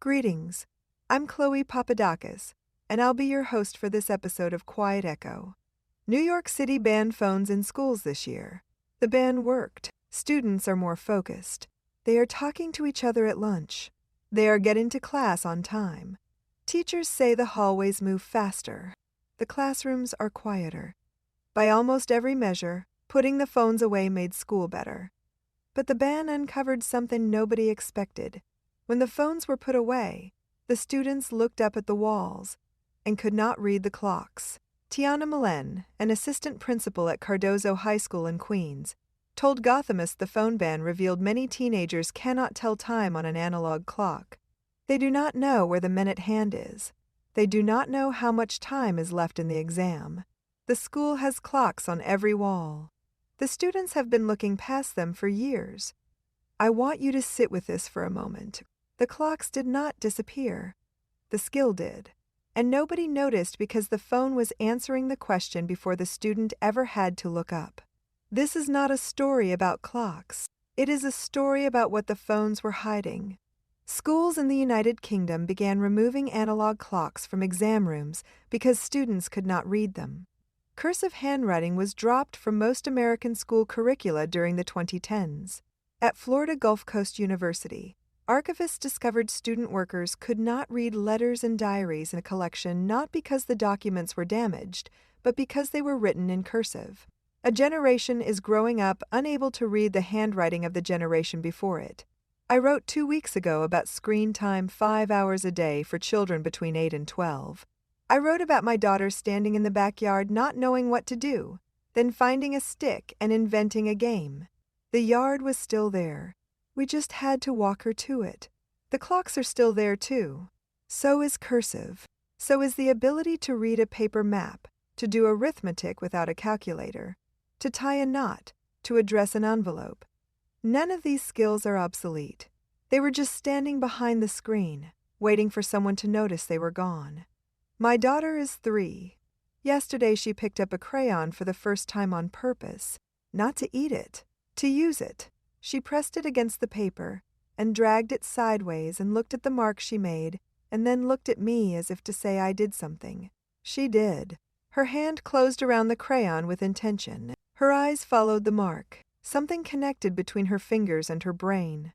Greetings. I'm Chloe Papadakis, and I'll be your host for this episode of Quiet Echo. New York City banned phones in schools this year. The ban worked. Students are more focused. They are talking to each other at lunch. They are getting to class on time. Teachers say the hallways move faster. The classrooms are quieter. By almost every measure, putting the phones away made school better. But the ban uncovered something nobody expected. When the phones were put away, the students looked up at the walls and could not read the clocks. Tiana Malen, an assistant principal at Cardozo High School in Queens, told Gothamist the phone ban revealed many teenagers cannot tell time on an analog clock. They do not know where the minute hand is. They do not know how much time is left in the exam. The school has clocks on every wall. The students have been looking past them for years. I want you to sit with this for a moment. The clocks did not disappear. The skill did. And nobody noticed because the phone was answering the question before the student ever had to look up. This is not a story about clocks. It is a story about what the phones were hiding. Schools in the United Kingdom began removing analog clocks from exam rooms because students could not read them. Cursive handwriting was dropped from most American school curricula during the 2010s. At Florida Gulf Coast University, archivists discovered student workers could not read letters and diaries in a collection not because the documents were damaged, but because they were written in cursive. A generation is growing up unable to read the handwriting of the generation before it. I wrote 2 weeks ago about screen time 5 hours a day for children between 8 and 12. I wrote about my daughter standing in the backyard not knowing what to do, then finding a stick and inventing a game. The yard was still there. We just had to walk her to it. The clocks are still there too. So is cursive. So is the ability to read a paper map, to do arithmetic without a calculator, to tie a knot, to address an envelope. None of these skills are obsolete. They were just standing behind the screen, waiting for someone to notice they were gone. My daughter is 3. Yesterday she picked up a crayon for the first time on purpose, not to eat it, to use it. She pressed it against the paper and dragged it sideways and looked at the mark she made and then looked at me as if to say I did something. She did. Her hand closed around the crayon with intention. Her eyes followed the mark. Something connected between her fingers and her brain.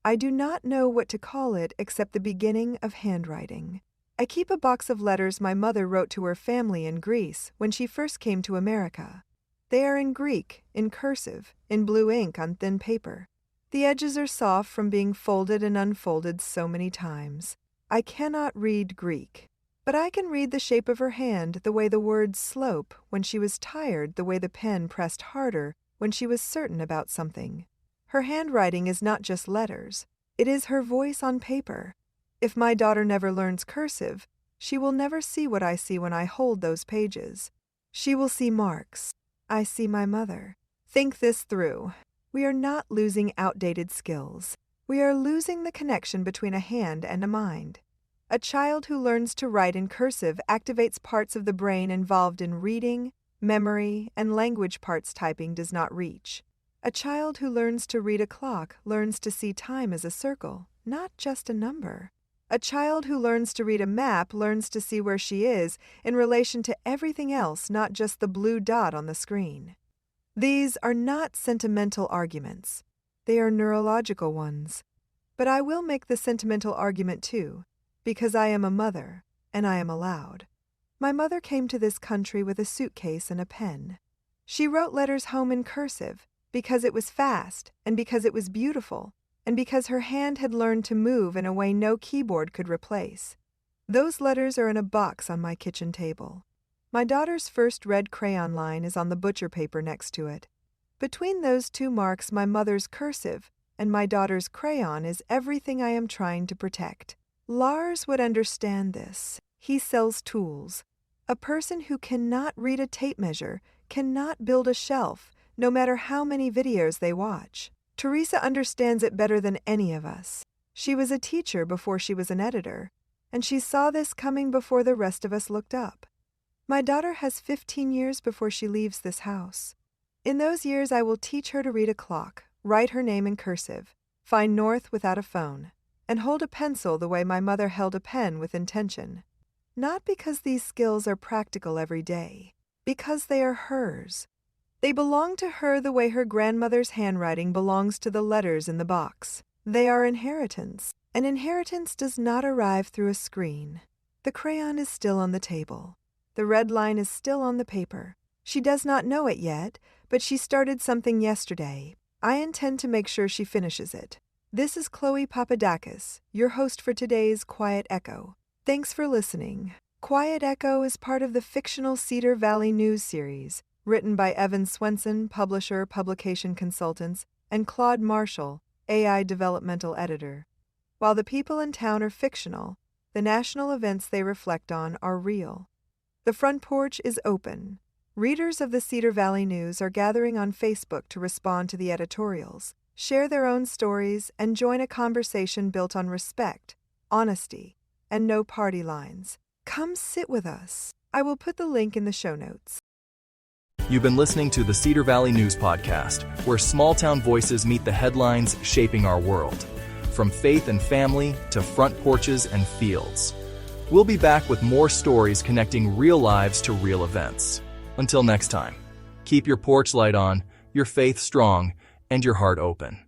I do not know what to call it except the beginning of handwriting. I keep a box of letters my mother wrote to her family in Greece when she first came to America. They are in Greek, in cursive, in blue ink on thin paper. The edges are soft from being folded and unfolded so many times. I cannot read Greek, but I can read the shape of her hand, the way the words slope when she was tired, the way the pen pressed harder when she was certain about something. Her handwriting is not just letters. It is her voice on paper. If my daughter never learns cursive, she will never see what I see when I hold those pages. She will see marks. I see my mother. Think this through. We are not losing outdated skills. We are losing the connection between a hand and a mind. A child who learns to write in cursive activates parts of the brain involved in reading, memory, and language parts typing does not reach. A child who learns to read a clock learns to see time as a circle, not just a number. A child who learns to read a map learns to see where she is in relation to everything else, not just the blue dot on the screen. These are not sentimental arguments. They are neurological ones. But I will make the sentimental argument too, because I am a mother, and I am allowed. My mother came to this country with a suitcase and a pen. She wrote letters home in cursive because it was fast and because it was beautiful, and because her hand had learned to move in a way no keyboard could replace. Those letters are in a box on my kitchen table. My daughter's first red crayon line is on the butcher paper next to it. Between those 2 marks, my mother's cursive and my daughter's crayon is everything I am trying to protect. Lars would understand this. He sells tools. A person who cannot read a tape measure cannot build a shelf, no matter how many videos they watch. Teresa understands it better than any of us. She was a teacher before she was an editor, and she saw this coming before the rest of us looked up. My daughter has 15 years before she leaves this house. In those years, I will teach her to read a clock, write her name in cursive, find north without a phone, and hold a pencil the way my mother held a pen with intention. Not because these skills are practical every day, because they are hers. They belong to her the way her grandmother's handwriting belongs to the letters in the box. They are inheritance. An inheritance does not arrive through a screen. The crayon is still on the table. The red line is still on the paper. She does not know it yet, but she started something yesterday. I intend to make sure she finishes it. This is Chloe Papadakis, your host for today's Quiet Echo. Thanks for listening. Quiet Echo is part of the fictional Cedar Valley news series, written by Evan Swenson, publisher, publication consultants, and Claude Marshall, AI developmental editor. While the people in town are fictional, the national events they reflect on are real. The front porch is open. Readers of the Cedar Valley News are gathering on Facebook to respond to the editorials, share their own stories, and join a conversation built on respect, honesty, and no party lines. Come sit with us. I will put the link in the show notes. You've been listening to the Cedar Valley News Podcast, where small-town voices meet the headlines shaping our world. From faith and family to front porches and fields. We'll be back with more stories connecting real lives to real events. Until next time, keep your porch light on, your faith strong, and your heart open.